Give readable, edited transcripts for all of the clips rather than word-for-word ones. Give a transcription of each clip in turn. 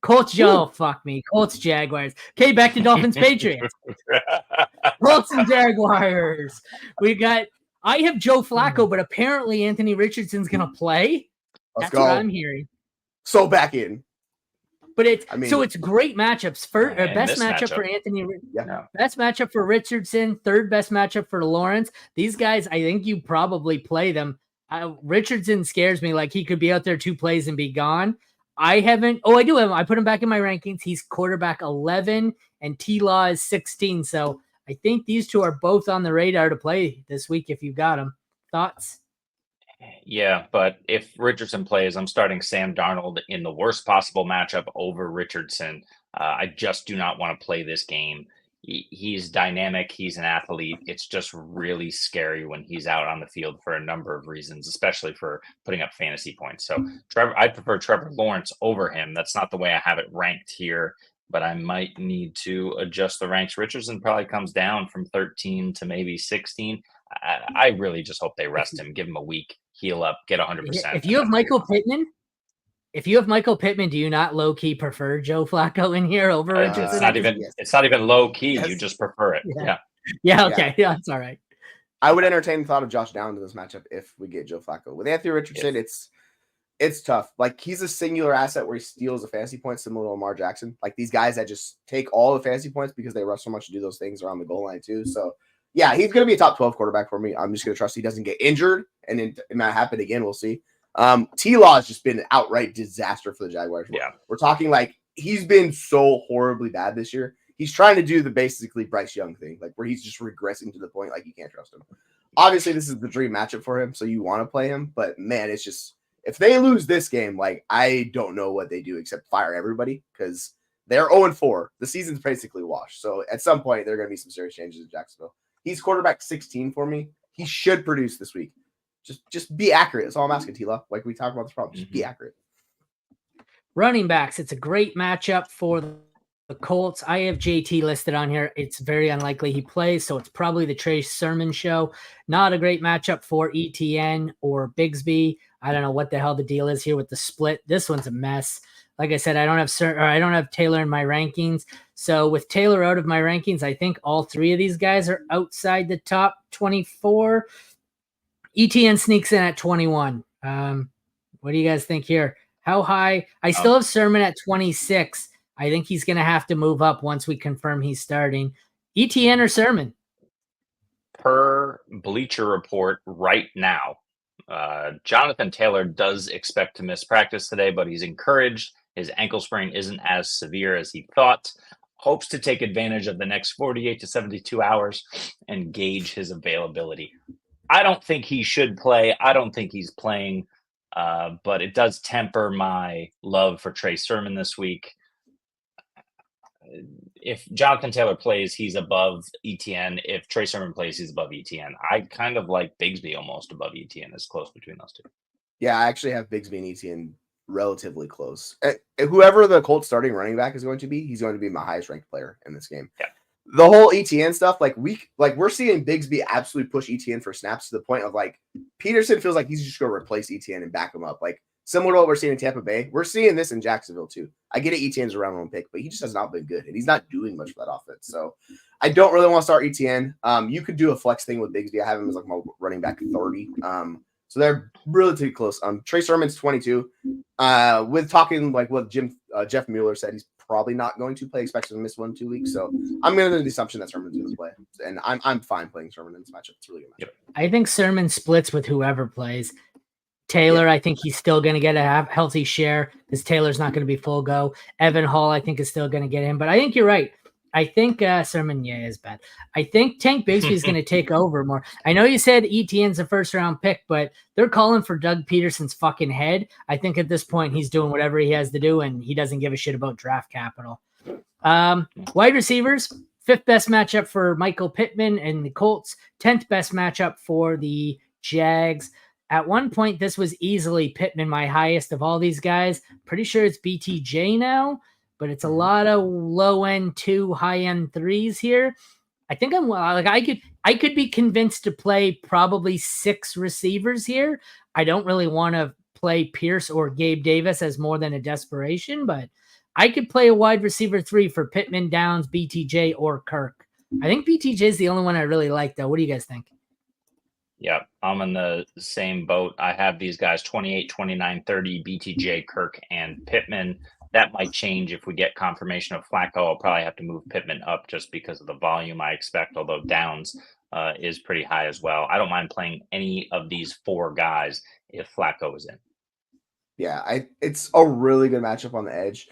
Colts, oh, fuck me. Colts, Jaguars. Okay, back to Dolphins, Patriots. Colts and Jaguars. I have Joe Flacco, but apparently Anthony Richardson's going to play. Let's That's go. what I'm hearing. So back in. But it's great matchups. Best matchup for Anthony. Yeah. Best matchup for Richardson. Third best matchup for Lawrence. These guys, I think you probably play them. Richardson scares me. Like he could be out there 2 plays and be gone. I haven't. Oh, I do have him. I put him back in my rankings. He's quarterback 11 and T-Law is 16. So I think these two are both on the radar to play this week if you've got them. Thoughts? Yeah, but if Richardson plays, I'm starting Sam Darnold in the worst possible matchup over Richardson. I just do not want to play this game. He's dynamic. He's an athlete. It's just really scary when he's out on the field for a number of reasons, especially for putting up fantasy points. So I prefer Trevor Lawrence over him. That's not the way I have it ranked here, but I might need to adjust the ranks. Richardson probably comes down from 13 to maybe 16. I really just hope they rest him, give him a week, heal up, get 100%. If you have Michael Pittman, do you not low key prefer Joe Flacco in here over Richardson? It's not even low key. Yes. You just prefer it. Yeah. Okay. Yeah, it's all right. I would entertain the thought of Josh Downs in this matchup if we get Joe Flacco. With Anthony Richardson, it's tough. Like he's a singular asset where he steals the fantasy points, similar to Lamar Jackson. Like these guys that just take all the fantasy points because they rush so much to do those things around the goal line too. So yeah, he's going to be a top 12 quarterback for me. I'm just going to trust he doesn't get injured, and it might happen again. We'll see. T-Law has just been an outright disaster for the Jaguars. Yeah. We're talking like he's been so horribly bad this year. He's trying to do the basically Bryce Young thing, like where he's just regressing to the point like you can't trust him. Obviously, this is the dream matchup for him, so you want to play him. But man, it's just if they lose this game, like I don't know what they do except fire everybody because they're 0-4. The season's basically washed. So at some point, there are going to be some serious changes in Jacksonville. He's quarterback 16 for me. He should produce this week. Just be accurate. That's all I'm asking, Tila. Like we talk about this problem. Just be accurate. Running backs. It's a great matchup for the Colts. I have JT listed on here. It's very unlikely he plays, so it's probably the Trey Sermon show. Not a great matchup for ETN or Bigsby. I don't know what the hell the deal is here with the split. This one's a mess. Like I said, I don't have Taylor in my rankings. So with Taylor out of my rankings, I think all 3 of these guys are outside the top 24. ETN sneaks in at 21. What do you guys think here? How high? I still have Sermon at 26. I think he's going to have to move up once we confirm he's starting. ETN or Sermon? Per Bleacher Report right now, Jonathan Taylor does expect to miss practice today, but he's encouraged. His ankle sprain isn't as severe as he thought. Hopes to take advantage of the next 48 to 72 hours and gauge his availability. I don't think he should play. I don't think he's playing, but it does temper my love for Trey Sermon this week. If Jonathan Taylor plays, he's above ETN. If Trey Sermon plays, he's above ETN. I kind of like Bigsby almost above ETN. It's close between those two. Yeah, I actually have Bigsby and ETN relatively close. Whoever the Colts starting running back is going to be, he's going to be my highest ranked player in this game. Yeah. The whole ETN stuff, we're seeing Bigsby absolutely push ETN for snaps to the point of like Peterson feels like he's just going to replace ETN and back him up. Like similar to what we're seeing in Tampa Bay, we're seeing this in Jacksonville too. I get it, ETN's a round 1 pick, but he just has not been good and he's not doing much for that offense. So I don't really want to start ETN. You could do a flex thing with Bigsby. I have him as like my running back 30. So they're relatively close. Trey Sermon's 22. With talking like what Jeff Moeller said, he's probably not going to play. Expects him to miss 1-2 weeks. So I'm going to do the assumption that Sermon's going to play, and I'm fine playing Sermon in this matchup. It's really good matchup. I think Sermon splits with whoever plays. Taylor, I think he's still going to get a healthy share because Taylor's not going to be full go. Evan Hall, I think, is still going to get him. But I think you're right. I think Sermon, is bad. I think Tank Bigsby is going to take over more. I know you said ETN's a first-round pick, but they're calling for Doug Peterson's fucking head. I think at this point he's doing whatever he has to do, and he doesn't give a shit about draft capital. Wide receivers, 5th best matchup for Michael Pittman and the Colts, 10th best matchup for the Jags. At one point, this was easily Pittman, my highest of all these guys. Pretty sure it's BTJ now, but it's a lot of low-end 2, high-end 3s here. I think I could be convinced to play probably 6 receivers here. I don't really want to play Pierce or Gabe Davis as more than a desperation, but I could play a wide receiver 3 for Pittman, Downs, BTJ, or Kirk. I think BTJ is the only one I really like, though. What do you guys think? Yeah, I'm in the same boat. I have these guys 28, 29, 30, BTJ, Kirk, and Pittman. That might change if we get confirmation of Flacco. I'll probably have to move Pittman up just because of the volume I expect, although Downs is pretty high as well. I don't mind playing any of these 4 guys if Flacco is in. Yeah, it's a really good matchup on the edge.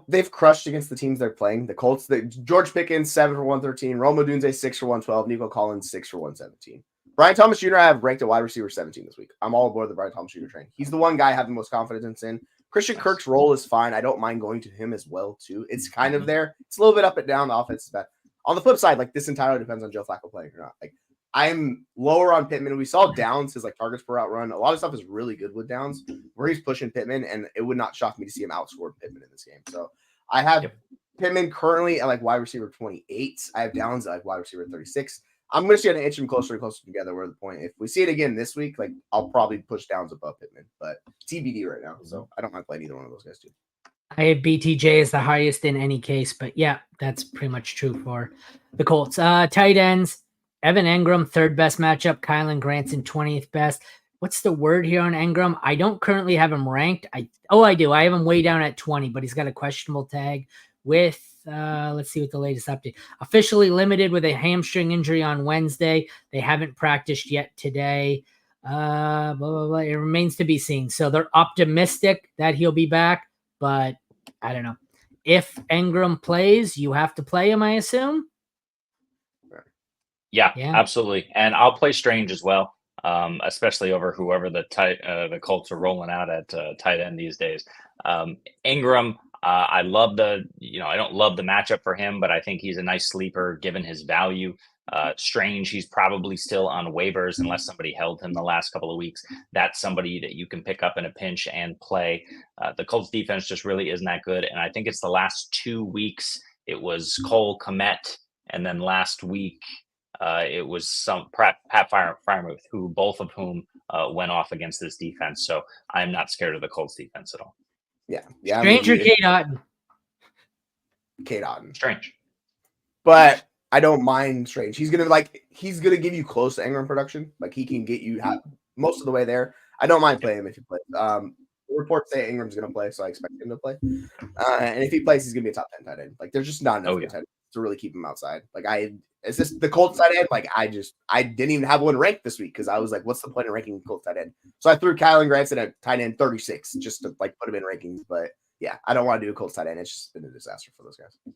They've crushed against the teams they're playing. The Colts, George Pickens 7 for 113, Rome Odunze 6 for 112, Nico Collins 6 for 117. Brian Thomas Jr. I have ranked at wide receiver 17 this week. I'm all aboard the Brian Thomas Jr. train. He's the one guy I have the most confidence in. Christian Kirk's role is fine. I don't mind going to him as well too. It's kind of there. It's a little bit up and down. The offense is bad. On the flip side, like this entirely depends on Joe Flacco playing or not. Like I'm lower on Pittman. We saw Downs, his like targets per out run. A lot of stuff is really good with Downs, where he's pushing Pittman, and it would not shock me to see him outscore Pittman in this game. So I have Pittman currently at like wide receiver 28. I have Downs at like wide receiver 36. I'm going to see an inch them closer and closer together. We're at the point. If we see it again this week, like I'll probably push Downs above Pittman, but TBD right now. So I don't mind playing either one of those guys too. I have BTJ as the highest in any case, but yeah, that's pretty much true for the Colts. Tight ends, Evan Engram, 3rd best matchup. Kylan Granson, 20th best. What's the word here on Engram? I don't currently have him ranked. I do. I have him way down at 20, but he's got a questionable tag with, let's see what the latest update. Officially limited with a hamstring injury on Wednesday. They haven't practiced yet today. Blah, blah, blah. It remains to be seen. So they're optimistic that he'll be back, but I don't know. If Engram plays, you have to play him, I assume. Yeah, absolutely. And I'll play Strange as well, especially over whoever the Colts are rolling out at tight end these days. Engram, I love I don't love the matchup for him, but I think he's a nice sleeper given his value. Strange, he's probably still on waivers unless somebody held him the last couple of weeks. That's somebody that you can pick up in a pinch and play. The Colts defense just really isn't that good. And I think it's the last 2 weeks, it was Cole Kmet, and then last week, it was some Pat Freiermuth, who both of whom went off against this defense. So I'm not scared of the Colts defense at all. Yeah. Strange or Cade Otton? Cade Otton. Strange. But I don't mind Strange. He's gonna give you close to Engram production. Like he can get you most of the way there. I don't mind playing him if he plays. Reports say Ingram's gonna play, so I expect him to play. And if he plays, he's gonna be a top 10 tight end. Like there's just not enough tight ends to really keep him outside. Like is this the Colts tight end? Like I didn't even have one ranked this week because I was like, what's the point of ranking Colts tight end? So I threw Kylan Granson at tight end 36 just to like put him in rankings. But yeah, I don't want to do a Colts tight end. It's just been a disaster for those guys.